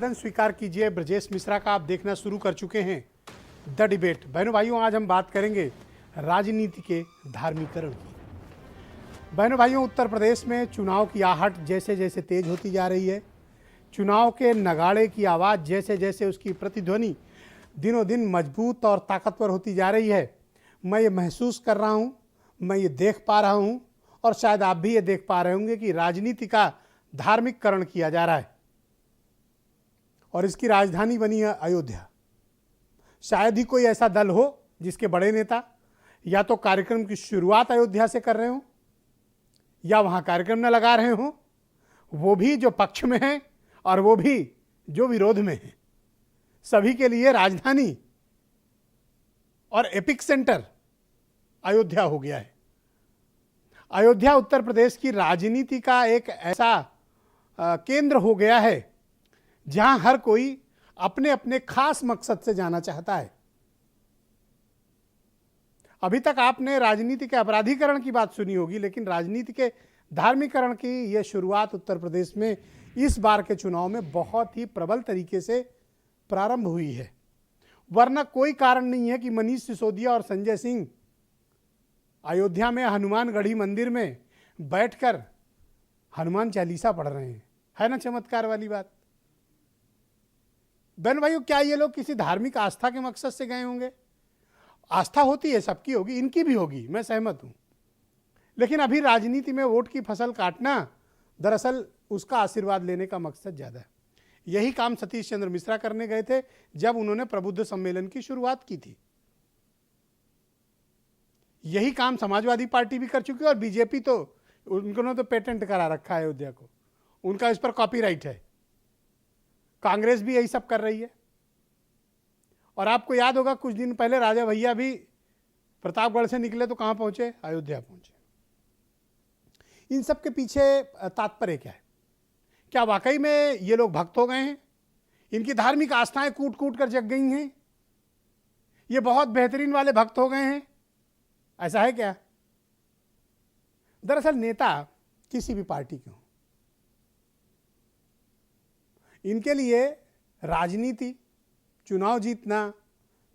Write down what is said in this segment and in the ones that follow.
स्वीकार कीजिए, ब्रजेश मिश्रा का आप देखना शुरू कर चुके हैं द डिबेट। बहनों भाइयों, आज हम बात करेंगे राजनीति के धार्मिकीकरण की। बहनों भाइयों, उत्तर प्रदेश में चुनाव की आहट जैसे जैसे तेज होती जा रही है, चुनाव के नगाड़े की आवाज़ जैसे जैसे उसकी प्रतिध्वनि दिनों दिन मजबूत और ताकतवर होती जा रही है, मैं ये महसूस कर रहा हूँ, मैं ये देख पा रहा हूँ और शायद आप भी ये देख पा रहे होंगे कि राजनीति का धार्मिककरण किया जा रहा है और इसकी राजधानी बनी है अयोध्या। शायद ही कोई ऐसा दल हो जिसके बड़े नेता या तो कार्यक्रम की शुरुआत अयोध्या से कर रहे हो या वहां कार्यक्रम न लगा रहे हो, वो भी जो पक्ष में हैं और वो भी जो विरोध में हैं। सभी के लिए राजधानी और एपिक सेंटर अयोध्या हो गया है। अयोध्या उत्तर प्रदेश की राजनीति का एक ऐसा केंद्र हो गया है जहां हर कोई अपने अपने खास मकसद से जाना चाहता है। अभी तक आपने राजनीति के अपराधीकरण की बात सुनी होगी, लेकिन राजनीति के धार्मिकीकरण की यह शुरुआत उत्तर प्रदेश में इस बार के चुनाव में बहुत ही प्रबल तरीके से प्रारंभ हुई है। वरना कोई कारण नहीं है कि मनीष सिसोदिया और संजय सिंह अयोध्या में हनुमानगढ़ी मंदिर में बैठकर हनुमान चालीसा पढ़ रहे हैं। है ना चमत्कार वाली बात। बहन भाइयों, क्या ये लोग किसी धार्मिक आस्था के मकसद से गए होंगे? आस्था होती है, सबकी होगी, इनकी भी होगी, मैं सहमत हूं, लेकिन अभी राजनीति में वोट की फसल काटना दरअसल उसका आशीर्वाद लेने का मकसद ज्यादा है। यही काम सतीश चंद्र मिश्रा करने गए थे जब उन्होंने प्रबुद्ध सम्मेलन की शुरुआत की थी। यही काम समाजवादी पार्टी भी कर चुकी है और बीजेपी तो उन्होंने तो पेटेंट करा रखा है अयोध्या को, उनका इस पर कॉपीराइट है। कांग्रेस भी यही सब कर रही है। और आपको याद होगा कुछ दिन पहले राजा भैया भी प्रतापगढ़ से निकले तो कहां पहुंचे? अयोध्या पहुंचे। इन सब के पीछे तात्पर्य क्या है? क्या वाकई में ये लोग भक्त हो गए हैं? इनकी धार्मिक आस्थाएं कूट कूट कर जग गई हैं? ये बहुत बेहतरीन वाले भक्त हो गए हैं? ऐसा है क्या? दरअसल नेता किसी भी पार्टी के हों, इनके लिए राजनीति, चुनाव जीतना,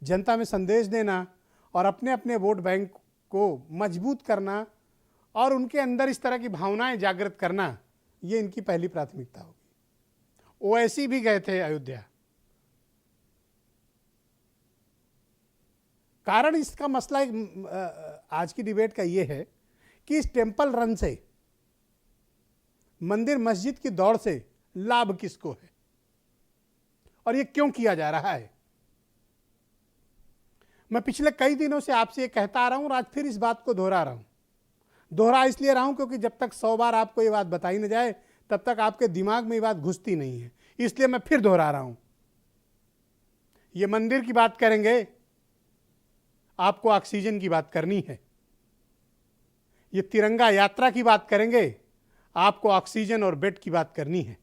जनता में संदेश देना और अपने अपने वोट बैंक को मजबूत करना और उनके अंदर इस तरह की भावनाएं जागृत करना, ये इनकी पहली प्राथमिकता होगी। ओवैसी भी गए थे अयोध्या। कारण इसका मसला आज की डिबेट का ये है कि इस टेंपल रन से, मंदिर मस्जिद की दौड़ से लाभ किसको है और ये क्यों किया जा रहा है? मैं पिछले कई दिनों से आपसे ये कहता आ रहा हूं और आज फिर इस बात को दोहरा रहा हूं। दोहरा इसलिए रहा हूं क्योंकि जब तक 100 बार आपको ये बात बताई न जाए तब तक आपके दिमाग में ये बात घुसती नहीं है, इसलिए मैं फिर दोहरा रहा हूं। ये मंदिर की बात करेंगे, आपको ऑक्सीजन की बात करनी है। ये तिरंगा यात्रा की बात करेंगे, आपको ऑक्सीजन और बेड की बात करनी है।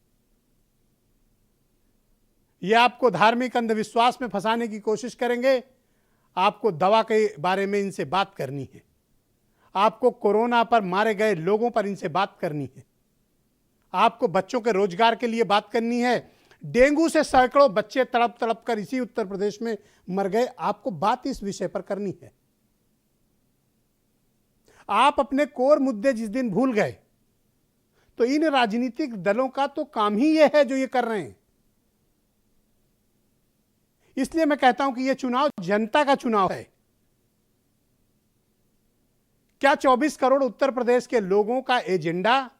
ये आपको धार्मिक अंधविश्वास में फंसाने की कोशिश करेंगे, आपको दवा के बारे में इनसे बात करनी है। आपको कोरोना पर मारे गए लोगों पर इनसे बात करनी है। आपको बच्चों के रोजगार के लिए बात करनी है। डेंगू से सैकड़ों बच्चे तड़प तड़प कर इसी उत्तर प्रदेश में मर गए, आपको बात इस विषय पर करनी है। आप अपने कोर मुद्दे जिस दिन भूल गए तो इन राजनीतिक दलों का तो काम ही यह है जो ये कर रहे हैं। इसलिए मैं कहता हूं कि यह चुनाव जनता का चुनाव है। क्या 24 करोड़ उत्तर प्रदेश के लोगों का एजेंडा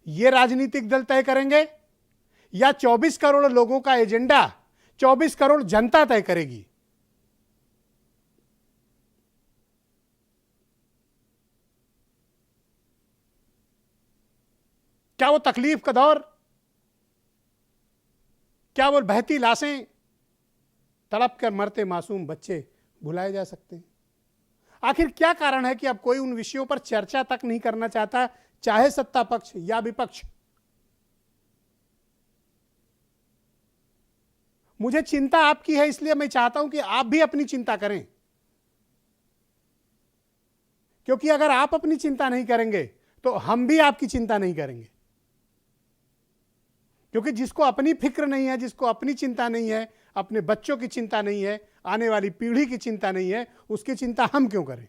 ये राजनीतिक दल तय करेंगे या 24 करोड़ लोगों का एजेंडा 24 करोड़ जनता तय करेगी? क्या वो तकलीफ का दौर, क्या वो बहती लाशें, तड़प कर मरते मासूम बच्चे भुलाए जा सकते हैं? आखिर क्या कारण है कि अब कोई उन विषयों पर चर्चा तक नहीं करना चाहता, चाहे सत्ता पक्ष या विपक्ष? मुझे चिंता आपकी है, इसलिए मैं चाहता हूं कि आप भी अपनी चिंता करें, क्योंकि अगर आप अपनी चिंता नहीं करेंगे तो हम भी आपकी चिंता नहीं करेंगे। क्योंकि जिसको अपनी फिक्र नहीं है, जिसको अपनी चिंता नहीं है, अपने बच्चों की चिंता नहीं है, आने वाली पीढ़ी की चिंता नहीं है, उसकी चिंता हम क्यों करें?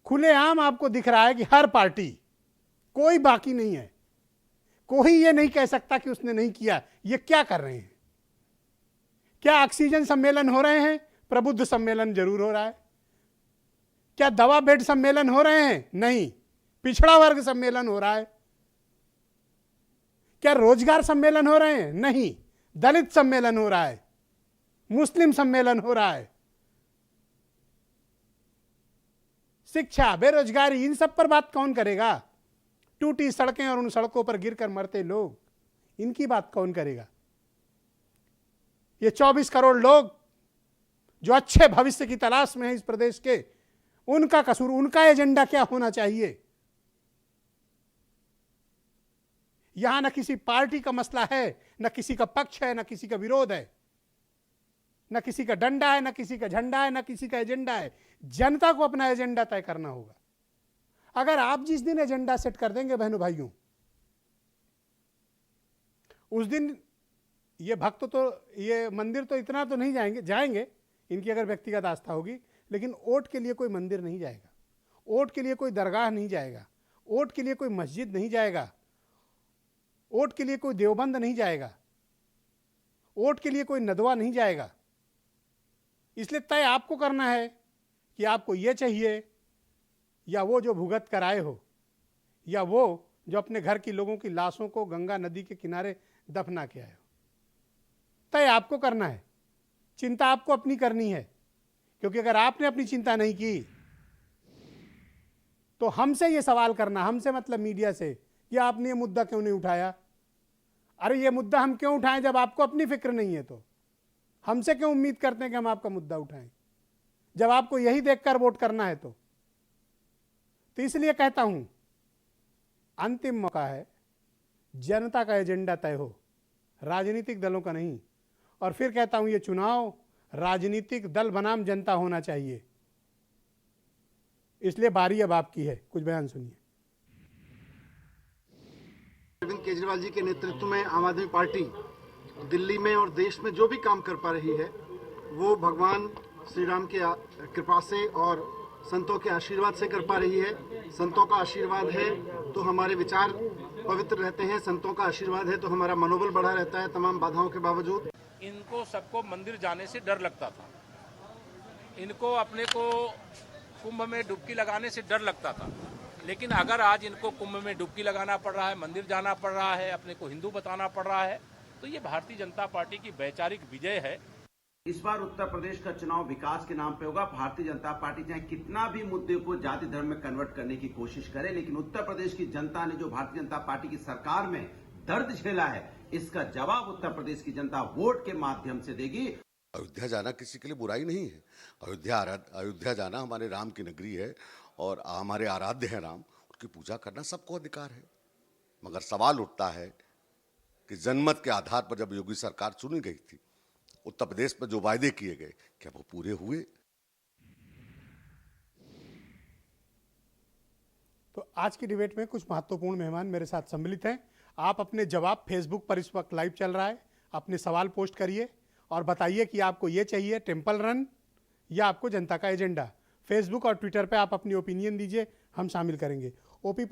खुलेआम आपको दिख रहा है कि हर पार्टी, कोई बाकी नहीं है, कोई ये नहीं कह सकता कि उसने नहीं किया। ये क्या कर रहे हैं? क्या ऑक्सीजन सम्मेलन हो रहे हैं? प्रबुद्ध सम्मेलन जरूर हो रहा है। क्या दवा बेड सम्मेलन हो रहे हैं? नहीं। पिछड़ा वर्ग सम्मेलन हो रहा है। क्या रोजगार सम्मेलन हो रहे हैं? नहीं। दलित सम्मेलन हो रहा है, मुस्लिम सम्मेलन हो रहा है। शिक्षा, बेरोजगारी, इन सब पर बात कौन करेगा? टूटी सड़कें और उन सड़कों पर गिरकर मरते लोग, इनकी बात कौन करेगा? ये 24 करोड़ लोग जो अच्छे भविष्य की तलाश में हैं इस प्रदेश के, उनका कसूर, उनका एजेंडा क्या होना चाहिए? यहां न किसी पार्टी का मसला है, न किसी का पक्ष है, न किसी का विरोध है, न किसी का डंडा है, न किसी का झंडा है, न किसी का एजेंडा है। जनता को अपना एजेंडा तय करना होगा। अगर आप जिस दिन एजेंडा सेट कर देंगे बहनों भाइयों, उस दिन ये भक्त तो, ये मंदिर तो इतना तो नहीं जाएंगे, इनकी अगर व्यक्तिगत आस्था होगी, लेकिन वोट के लिए कोई मंदिर नहीं जाएगा, वोट के लिए कोई दरगाह नहीं जाएगा, वोट के लिए कोई मस्जिद नहीं जाएगा, वोट के लिए कोई देवबंद नहीं जाएगा, वोट के लिए कोई नदवा नहीं जाएगा। इसलिए तय आपको करना है कि आपको ये चाहिए, या वो जो भुगत कर आए हो, या वो जो अपने घर की लोगों की लाशों को गंगा नदी के किनारे दफना के आए हो। तय आपको करना है, चिंता आपको अपनी करनी है। क्योंकि अगर आपने अपनी चिंता नहीं की तो हमसे ये सवाल करना, हमसे मतलब मीडिया से, कि आपने ये मुद्दा क्यों नहीं उठाया। अरे ये मुद्दा हम क्यों उठाएं जब आपको अपनी फिक्र नहीं है? तो हमसे क्यों उम्मीद करते हैं कि हम आपका मुद्दा उठाएं, जब आपको यही देखकर वोट करना है? तो इसलिए कहता हूं, अंतिम मौका है, जनता का एजेंडा तय हो, राजनीतिक दलों का नहीं। और फिर कहता हूं, ये चुनाव राजनीतिक दल बनाम जनता होना चाहिए। इसलिए बारी अब आपकी है, कुछ बयान सुनिए। अरविंद केजरीवाल जी के नेतृत्व में आम आदमी पार्टी दिल्ली में और देश में जो भी काम कर पा रही है, वो भगवान श्री राम की कृपा से और संतों के आशीर्वाद से कर पा रही है। संतों का आशीर्वाद है तो हमारे विचार पवित्र रहते हैं, संतों का आशीर्वाद है तो हमारा मनोबल बढ़ा रहता है तमाम बाधाओं के बावजूद। इनको सबको मंदिर जाने से डर लगता था, इनको अपने को कुंभ में डुबकी लगाने से डर लगता था। लेकिन अगर आज इनको कुंभ में डुबकी लगाना पड़ रहा है, मंदिर जाना पड़ रहा है, अपने को हिंदू बताना पड़ रहा है, तो ये भारतीय जनता पार्टी की वैचारिक विजय है। इस बार उत्तर प्रदेश का चुनाव विकास के नाम पे होगा। भारतीय जनता पार्टी चाहे कितना भी मुद्दे को जाति धर्म में कन्वर्ट करने की कोशिश करे, लेकिन उत्तर प्रदेश की जनता ने जो भारतीय जनता पार्टी की सरकार में दर्द झेला है, इसका जवाब उत्तर प्रदेश की जनता वोट के माध्यम से देगी। अयोध्या जाना किसी के लिए बुराई नहीं है। अयोध्या जाना हमारे राम की नगरी है और हमारे आराध्य हैं राम, उनकी पूजा करना सबको अधिकार है। मगर सवाल उठता है कि जनमत के आधार पर जब योगी सरकार चुनी गई थी, उत्तर प्रदेश में जो वायदे किए गए, क्या वो पूरे हुए? तो आज की डिबेट में कुछ महत्वपूर्ण मेहमान मेरे साथ सम्मिलित हैं। आप अपने जवाब फेसबुक पर इस वक्त लाइव चल रहा है, अपने सवाल पोस्ट करिए और बताइए कि आपको ये चाहिए टेम्पल रन या आपको जनता का एजेंडा। फेसबुक और ट्विटर पे आप अपनी ओपिनियन दीजिए, हम शामिल करेंगे। ओपी